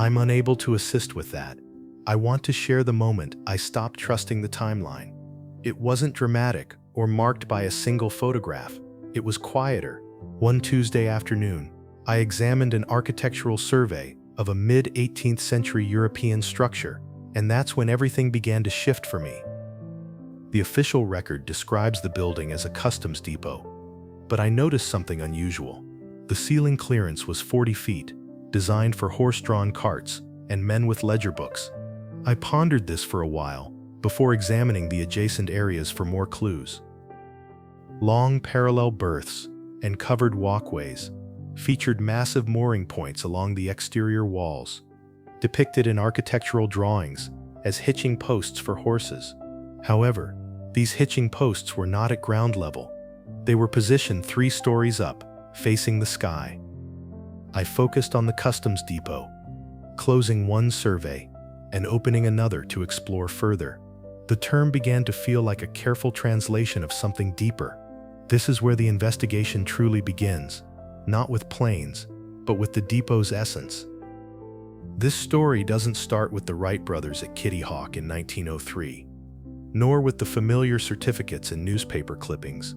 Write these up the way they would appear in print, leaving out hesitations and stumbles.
I'm unable to assist with that. I want to share the moment I stopped trusting the timeline. It wasn't dramatic or marked by a single photograph. It was quieter. One Tuesday afternoon, I examined an architectural survey of a mid-18th century European structure, and that's when everything began to shift for me. The official record describes the building as a customs depot, but I noticed something unusual. The ceiling clearance was 40 feet, designed for horse-drawn carts and men with ledger books. I pondered this for a while before examining the adjacent areas for more clues. Long parallel berths and covered walkways featured massive mooring points along the exterior walls, depicted in architectural drawings as hitching posts for horses. However, these hitching posts were not at ground level. They were positioned 3 stories up, facing the sky. I focused on the customs depot, closing one survey and opening another to explore further. The term began to feel like a careful translation of something deeper. This is where the investigation truly begins, not with planes, but with the depot's essence. This story doesn't start with the Wright brothers at Kitty Hawk in 1903, nor with the familiar certificates and newspaper clippings.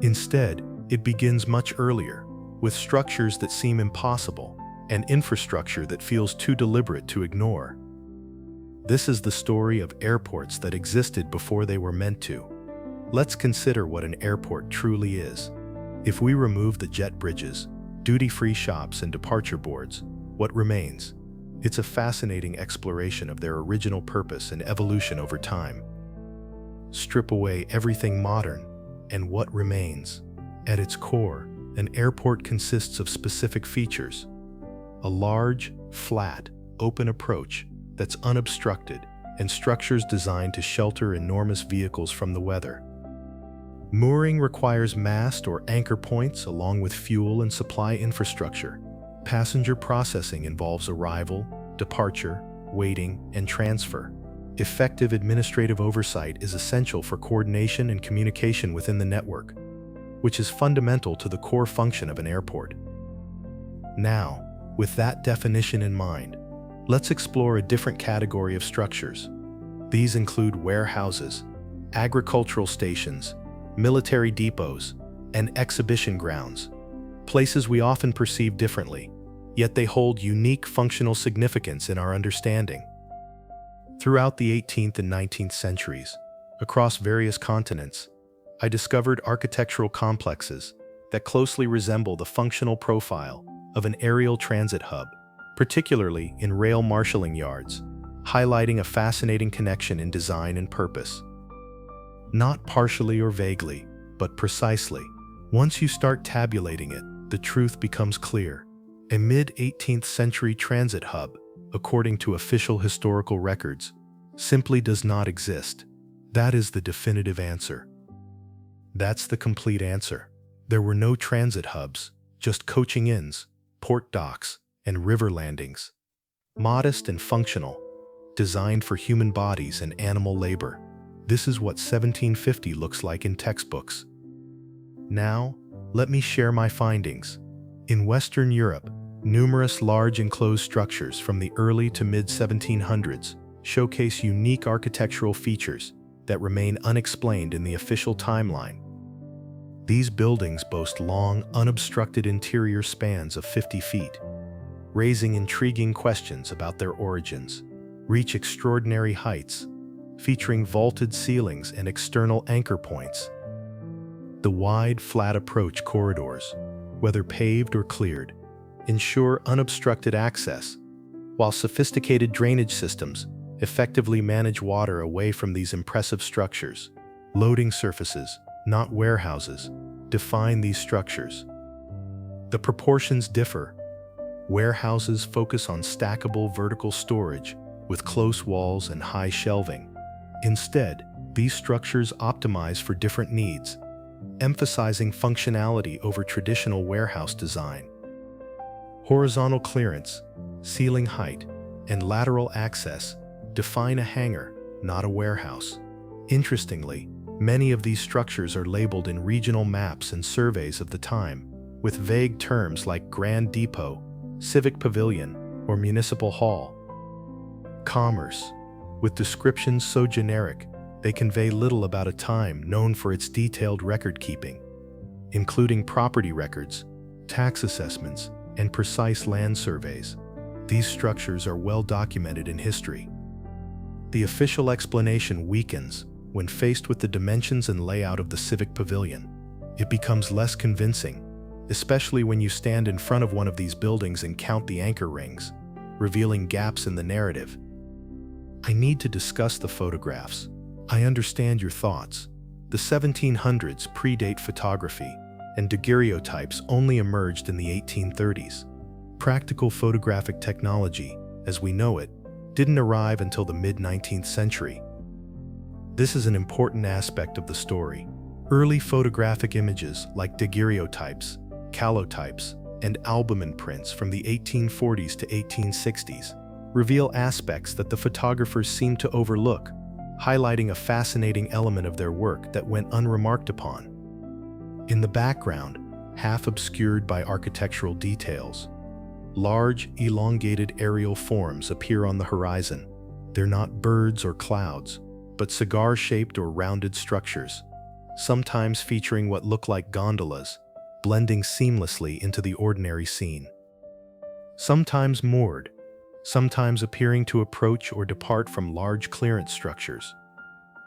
Instead, it begins much earlier, with structures that seem impossible and infrastructure that feels too deliberate to ignore. This is the story of airports that existed before they were meant to. Let's consider what an airport truly is. If we remove the jet bridges, duty-free shops, and departure boards, what remains? It's a fascinating exploration of their original purpose and evolution over time. Strip away everything modern, and what remains? At its core, an airport consists of specific features. A large, flat, open approach that's unobstructed, and structures designed to shelter enormous vehicles from the weather. Mooring requires mast or anchor points along with fuel and supply infrastructure. Passenger processing involves arrival, departure, waiting, and transfer. Effective administrative oversight is essential for coordination and communication within the network, which is fundamental to the core function of an airport. Now, with that definition in mind, let's explore a different category of structures. These include warehouses, agricultural stations, military depots, and exhibition grounds, places we often perceive differently, yet they hold unique functional significance in our understanding. Throughout the 18th and 19th centuries, across various continents, I discovered architectural complexes that closely resemble the functional profile of an aerial transit hub, particularly in rail marshalling yards, highlighting a fascinating connection in design and purpose. Not partially or vaguely, but precisely. Once you start tabulating it, the truth becomes clear. A mid-18th century transit hub, according to official historical records, simply does not exist. That is the definitive answer. That's the complete answer. There were no transit hubs, just coaching inns, port docks, and river landings. Modest and functional, designed for human bodies and animal labor. This is what 1750 looks like in textbooks. Now, let me share my findings. In Western Europe, numerous large enclosed structures from the early to mid-1700s showcase unique architectural features that remain unexplained in the official timeline. These buildings boast long, unobstructed interior spans of 50 feet, raising intriguing questions about their origins, reach extraordinary heights, featuring vaulted ceilings and external anchor points. The wide, flat approach corridors, whether paved or cleared, ensure unobstructed access, while sophisticated drainage systems effectively manage water away from these impressive structures. Loading surfaces, not warehouses, define these structures. The proportions differ. Warehouses focus on stackable vertical storage with close walls and high shelving. Instead, these structures optimize for different needs, emphasizing functionality over traditional warehouse design. Horizontal clearance, ceiling height, and lateral access define a hangar, not a warehouse. Interestingly, many of these structures are labeled in regional maps and surveys of the time, with vague terms like Grand Depot, Civic Pavilion, or municipal hall. Commerce. With descriptions so generic, they convey little about a time known for its detailed record-keeping, including property records, tax assessments, and precise land surveys. These structures are well documented in history. The official explanation weakens when faced with the dimensions and layout of the civic pavilion. It becomes less convincing, especially when you stand in front of one of these buildings and count the anchor rings, revealing gaps in the narrative. I need to discuss the photographs. I understand your thoughts. The 1700s predate photography, and daguerreotypes only emerged in the 1830s. Practical photographic technology, as we know it, didn't arrive until the mid-19th century. This is an important aspect of the story. Early photographic images like daguerreotypes, calotypes, and albumen prints from the 1840s to 1860s reveal aspects that the photographers seem to overlook, highlighting a fascinating element of their work that went unremarked upon. In the background, half obscured by architectural details, large, elongated aerial forms appear on the horizon. They're not birds or clouds, but cigar-shaped or rounded structures, sometimes featuring what look like gondolas, blending seamlessly into the ordinary scene. Sometimes moored, sometimes appearing to approach or depart from large clearance structures.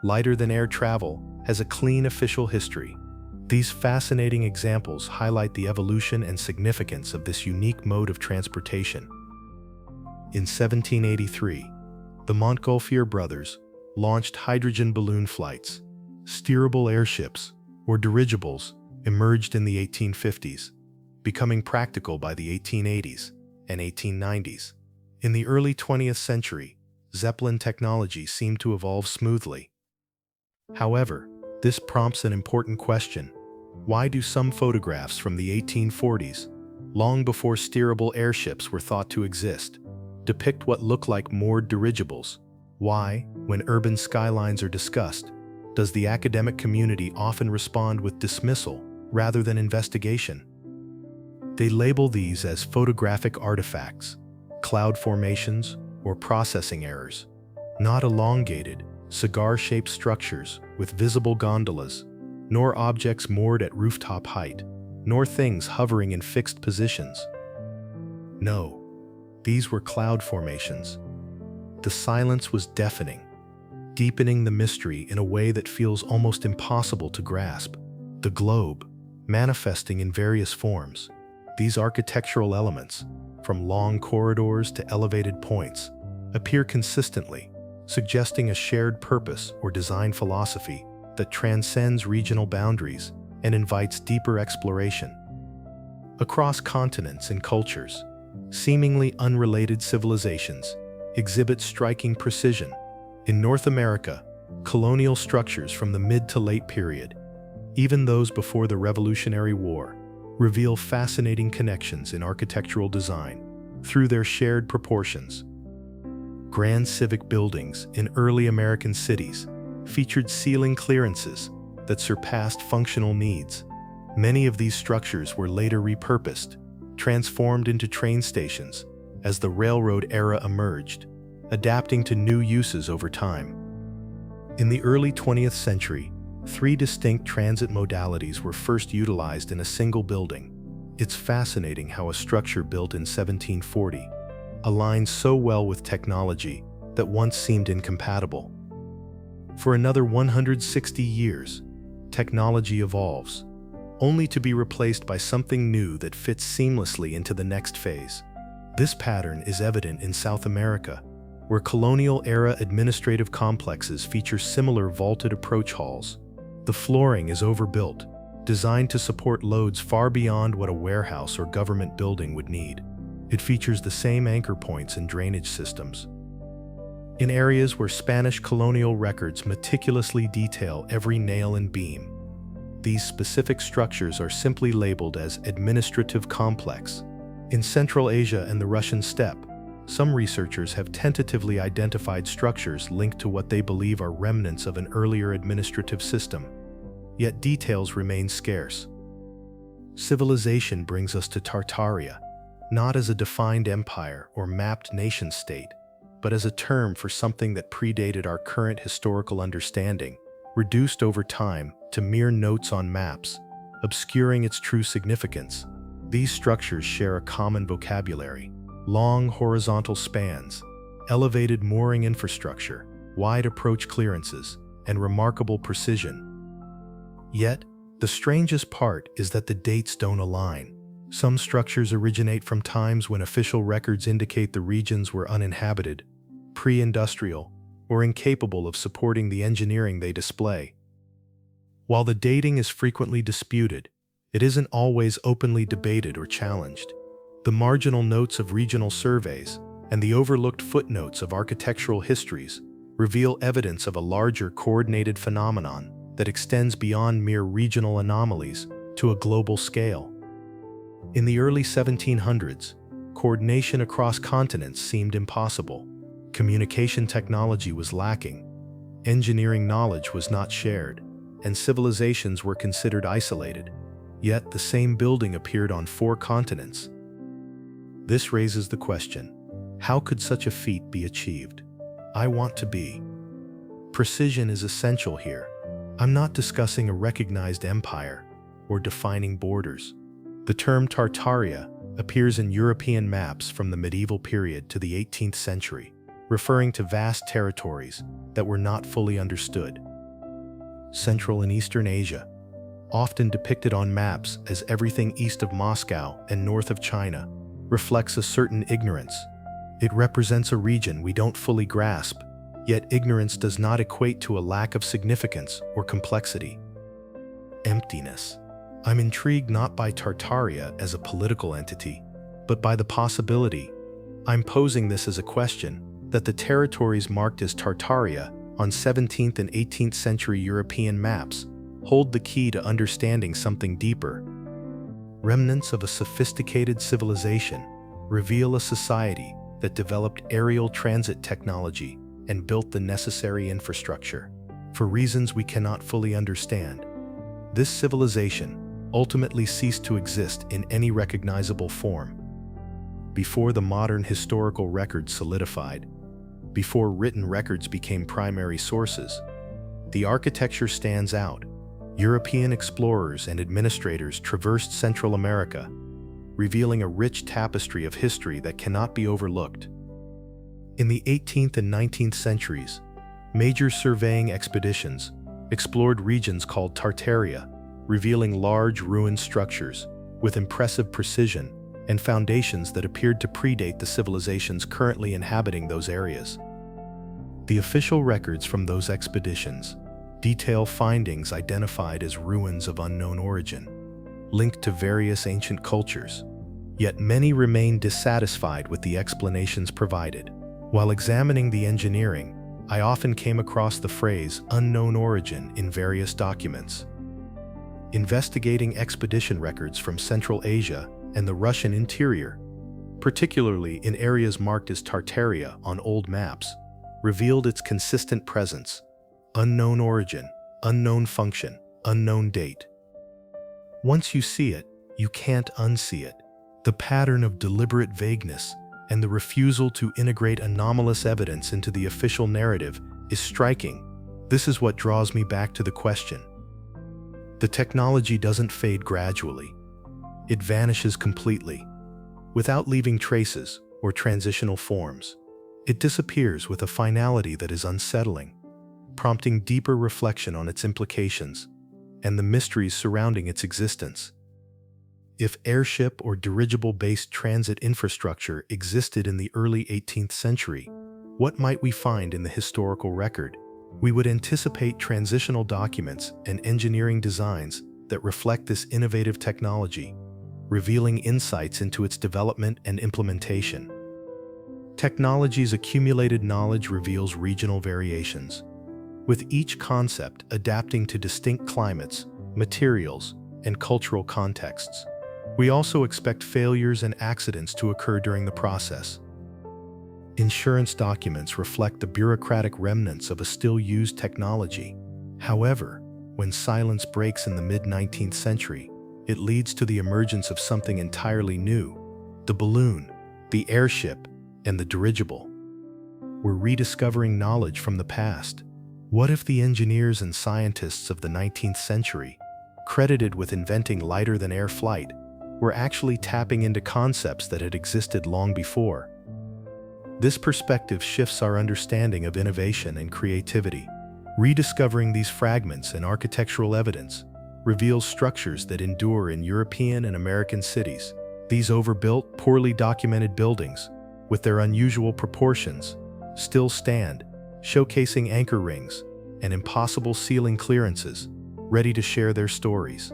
Lighter than air travel has a clean official history. These fascinating examples highlight the evolution and significance of this unique mode of transportation. In 1783, the Montgolfier brothers launched hydrogen balloon flights. Steerable airships, or dirigibles, emerged in the 1850s, becoming practical by the 1880s and 1890s. In the early 20th century, Zeppelin technology seemed to evolve smoothly. However, this prompts an important question. Why do some photographs from the 1840s, long before steerable airships were thought to exist, depict what look like moored dirigibles? Why, when urban skylines are discussed, does the academic community often respond with dismissal rather than investigation? They label these as photographic artifacts, cloud formations, or processing errors, not elongated, cigar-shaped structures with visible gondolas, nor objects moored at rooftop height, nor things hovering in fixed positions. No, these were cloud formations. The silence was deafening, deepening the mystery in a way that feels almost impossible to grasp. The globe, manifesting in various forms, these architectural elements, from long corridors to elevated points, appear consistently, suggesting a shared purpose or design philosophy that transcends regional boundaries and invites deeper exploration. Across continents and cultures, seemingly unrelated civilizations exhibit striking precision. In North America, colonial structures from the mid to late period, even those before the Revolutionary War, reveal fascinating connections in architectural design through their shared proportions. Grand civic buildings in early American cities featured ceiling clearances that surpassed functional needs. Many of these structures were later repurposed, transformed into train stations as the railroad era emerged, adapting to new uses over time. In the early 20th century, 3 distinct transit modalities were first utilized in a single building. It's fascinating how a structure built in 1740 aligns so well with technology that once seemed incompatible. For another 160 years, technology evolves, only to be replaced by something new that fits seamlessly into the next phase. This pattern is evident in South America, where colonial-era administrative complexes feature similar vaulted approach halls. The flooring is overbuilt, designed to support loads far beyond what a warehouse or government building would need. It features the same anchor points and drainage systems. In areas where Spanish colonial records meticulously detail every nail and beam, these specific structures are simply labeled as administrative complex. In Central Asia and the Russian steppe, some researchers have tentatively identified structures linked to what they believe are remnants of an earlier administrative system, yet details remain scarce. Civilization brings us to Tartaria, not as a defined empire or mapped nation-state, but as a term for something that predated our current historical understanding, reduced over time to mere notes on maps, obscuring its true significance. These structures share a common vocabulary: long horizontal spans, elevated mooring infrastructure, wide approach clearances, and remarkable precision. Yet, the strangest part is that the dates don't align. Some structures originate from times when official records indicate the regions were uninhabited, pre-industrial, or incapable of supporting the engineering they display. While the dating is frequently disputed, it isn't always openly debated or challenged. The marginal notes of regional surveys and the overlooked footnotes of architectural histories reveal evidence of a larger coordinated phenomenon that extends beyond mere regional anomalies to a global scale. In the early 1700s, coordination across continents seemed impossible. Communication technology was lacking, engineering knowledge was not shared, and civilizations were considered isolated. Yet the same building appeared on 4 continents. This raises the question: how could such a feat be achieved? I want to be. Precision is essential here. I'm not discussing a recognized empire or defining borders. The term Tartaria appears in European maps from the medieval period to the 18th century, referring to vast territories that were not fully understood. Central and Eastern Asia, often depicted on maps as everything east of Moscow and north of China, reflects a certain ignorance. It represents a region we don't fully grasp, yet ignorance does not equate to a lack of significance or complexity. Emptiness. I'm intrigued not by Tartaria as a political entity, but by the possibility. I'm posing this as a question, that the territories marked as Tartaria on 17th and 18th century European maps hold the key to understanding something deeper. Remnants of a sophisticated civilization reveal a society that developed aerial transit technology and built the necessary infrastructure. For reasons we cannot fully understand, this civilization ultimately ceased to exist in any recognizable form. Before the modern historical record solidified, before written records became primary sources, the architecture stands out. European explorers and administrators traversed Central America, revealing a rich tapestry of history that cannot be overlooked. In the 18th and 19th centuries, major surveying expeditions explored regions called Tartaria, revealing large ruined structures with impressive precision and foundations that appeared to predate the civilizations currently inhabiting those areas. The official records from those expeditions detail findings identified as ruins of unknown origin, linked to various ancient cultures. Yet many remain dissatisfied with the explanations provided. While examining the engineering, I often came across the phrase unknown origin in various documents. Investigating expedition records from Central Asia and the Russian interior, particularly in areas marked as Tartaria on old maps, revealed its consistent presence: unknown origin, unknown function, unknown date. Once you see it, you can't unsee it. The pattern of deliberate vagueness and the refusal to integrate anomalous evidence into the official narrative is striking. This is what draws me back to the question. The technology doesn't fade gradually. It vanishes completely, without leaving traces or transitional forms. It disappears with a finality that is unsettling, prompting deeper reflection on its implications and the mysteries surrounding its existence. If airship or dirigible-based transit infrastructure existed in the early 18th century, what might we find in the historical record? We would anticipate transitional documents and engineering designs that reflect this innovative technology, revealing insights into its development and implementation. Technology's accumulated knowledge reveals regional variations, with each concept adapting to distinct climates, materials, and cultural contexts. We also expect failures and accidents to occur during the process. Insurance documents reflect the bureaucratic remnants of a still-used technology. However, when silence breaks in the mid-19th century, it leads to the emergence of something entirely new: The balloon, the airship, and the dirigible. We're rediscovering knowledge from the past. What if the engineers and scientists of the 19th century, credited with inventing lighter-than-air flight, were actually tapping into concepts that had existed long before? This perspective shifts our understanding of innovation and creativity. Rediscovering these fragments and architectural evidence reveals structures that endure in European and American cities. These overbuilt, poorly documented buildings, with their unusual proportions, still stand, showcasing anchor rings and impossible ceiling clearances, ready to share their stories.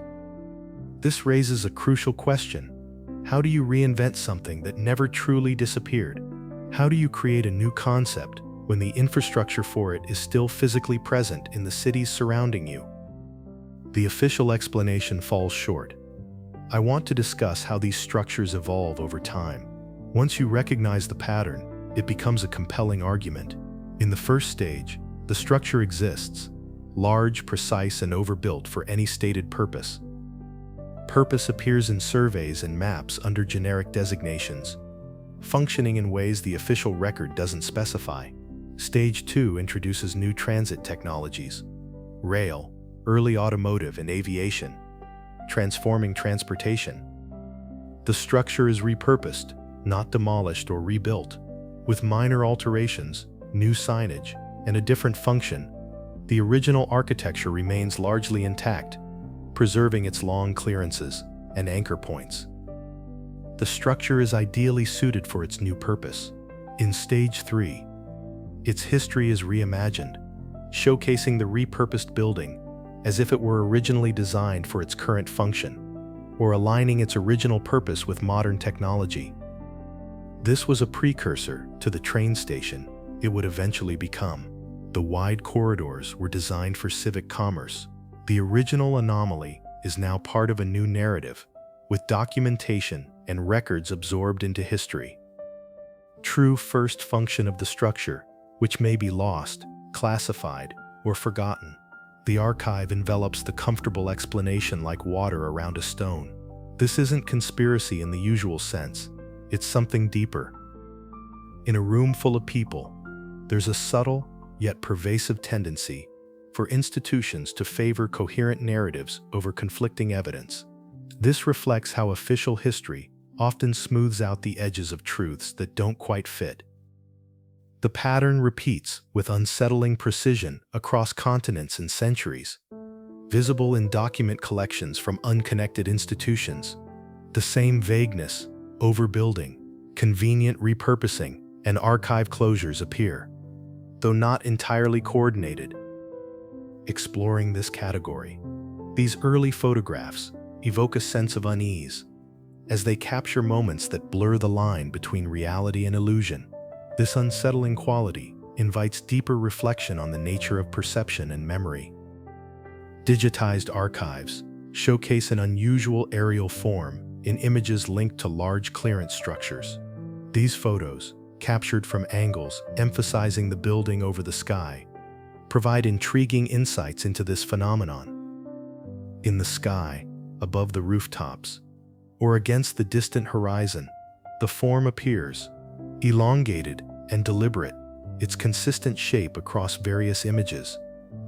This raises a crucial question. How do you reinvent something that never truly disappeared? How do you create a new concept when the infrastructure for it is still physically present in the cities surrounding you? The official explanation falls short. I want to discuss how these structures evolve over time. Once you recognize the pattern, it becomes a compelling argument. In the first stage, the structure exists, large, precise, and overbuilt for any stated purpose. Purpose appears in surveys and maps under generic designations, functioning in ways the official record doesn't specify. Stage 2 introduces new transit technologies, rail, early automotive, and aviation, transforming transportation. The structure is repurposed, not demolished or rebuilt. With minor alterations, new signage, and a different function, the original architecture remains largely intact, preserving its long clearances and anchor points. The structure is ideally suited for its new purpose. In Stage 3, its history is reimagined, showcasing the repurposed building as if it were originally designed for its current function, or aligning its original purpose with modern technology. This was a precursor to the train station it would eventually become. The wide corridors were designed for civic commerce. The original anomaly is now part of a new narrative, with documentation and records absorbed into history. True first function of the structure, which may be lost, classified, or forgotten. The archive envelops the comfortable explanation like water around a stone. This isn't conspiracy in the usual sense. It's something deeper. In a room full of people, there's a subtle yet pervasive tendency for institutions to favor coherent narratives over conflicting evidence. This reflects how official history often smooths out the edges of truths that don't quite fit. The pattern repeats with unsettling precision across continents and centuries, visible in document collections from unconnected institutions. The same vagueness, overbuilding, convenient repurposing, and archive closures appear, though not entirely coordinated. Exploring this category, these early photographs evoke a sense of unease, as they capture moments that blur the line between reality and illusion. This unsettling quality invites deeper reflection on the nature of perception and memory. Digitized archives showcase an unusual aerial form in images linked to large clearance structures. These photos, captured from angles emphasizing the building over the sky, provide intriguing insights into this phenomenon. In the sky, above the rooftops, or against the distant horizon, the form appears elongated and deliberate. Its consistent shape across various images,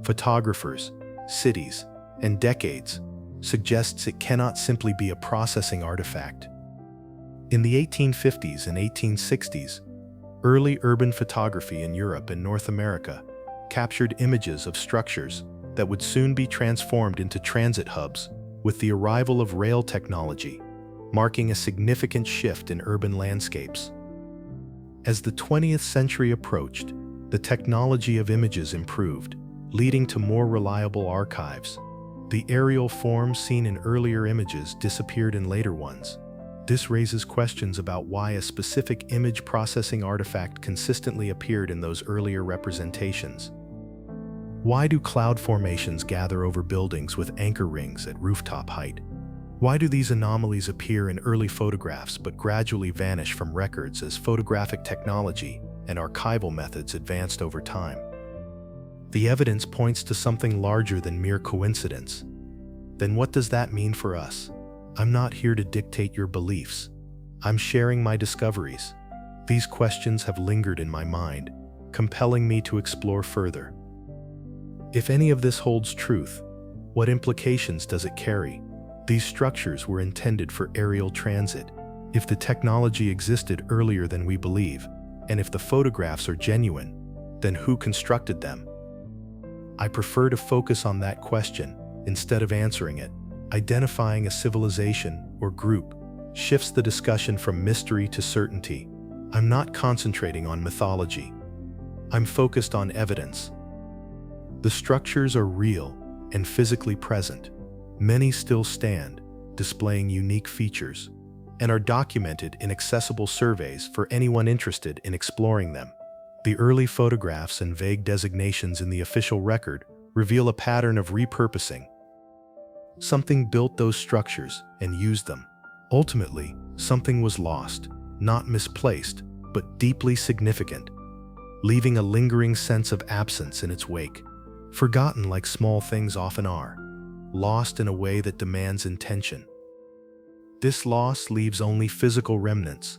photographers, cities, and decades suggests it cannot simply be a processing artifact. In the 1850s and 1860s, early urban photography in Europe and North America captured images of structures that would soon be transformed into transit hubs with the arrival of rail technology, marking a significant shift in urban landscapes. As the 20th century approached, the technology of images improved, leading to more reliable archives. The aerial forms seen in earlier images disappeared in later ones. This raises questions about why a specific image processing artifact consistently appeared in those earlier representations. Why do cloud formations gather over buildings with anchor rings at rooftop height? Why do these anomalies appear in early photographs but gradually vanish from records as photographic technology and archival methods advanced over time? The evidence points to something larger than mere coincidence. Then what does that mean for us? I'm not here to dictate your beliefs. I'm sharing my discoveries. These questions have lingered in my mind, compelling me to explore further. If any of this holds truth, what implications does it carry? These structures were intended for aerial transit. If the technology existed earlier than we believe, and if the photographs are genuine, then who constructed them? I prefer to focus on that question instead of answering it. Identifying a civilization or group shifts the discussion from mystery to certainty. I'm not concentrating on mythology. I'm focused on evidence. The structures are real and physically present. Many still stand, displaying unique features, and are documented in accessible surveys for anyone interested in exploring them. The early photographs and vague designations in the official record reveal a pattern of repurposing. Something built those structures and used them. Ultimately, something was lost, not misplaced, but deeply significant, leaving a lingering sense of absence in its wake. Forgotten like small things often are, lost in a way that demands intention. This loss leaves only physical remnants,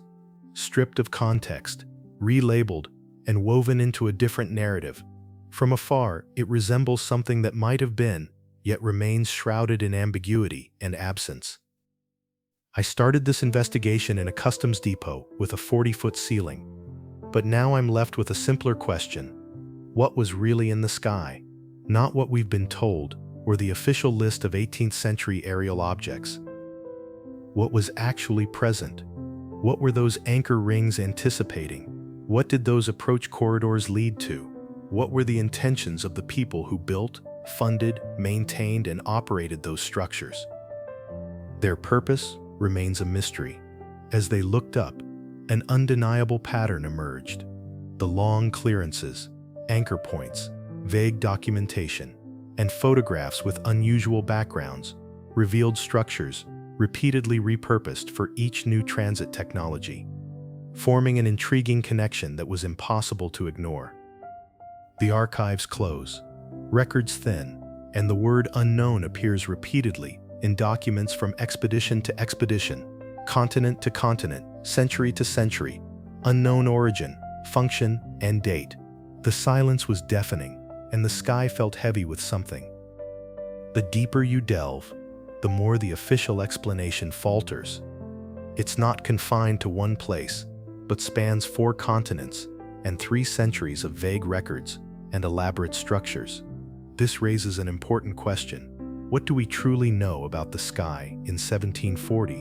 stripped of context, relabeled, and woven into a different narrative. From afar, it resembles something that might have been, yet remains shrouded in ambiguity and absence. I started this investigation in a customs depot with a 40-foot ceiling, but now I'm left with a simpler question. What was really in the sky? Not what we've been told, or the official list of 18th century aerial objects. What was actually present? What were those anchor rings anticipating? What did those approach corridors lead to? What were the intentions of the people who built, funded, maintained, and operated those structures? Their purpose remains a mystery. As they looked up, an undeniable pattern emerged. The long clearances, anchor points, vague documentation, and photographs with unusual backgrounds revealed structures repeatedly repurposed for each new transit technology, forming an intriguing connection that was impossible to ignore. The archives close, records thin, and the word unknown appears repeatedly in documents from expedition to expedition, continent to continent, century to century, unknown origin, function, and date. The silence was deafening, and the sky felt heavy with something. The deeper you delve, the more the official explanation falters. It's not confined to one place, but spans 4 continents and 3 centuries of vague records and elaborate structures. This raises an important question. What do we truly know about the sky in 1740?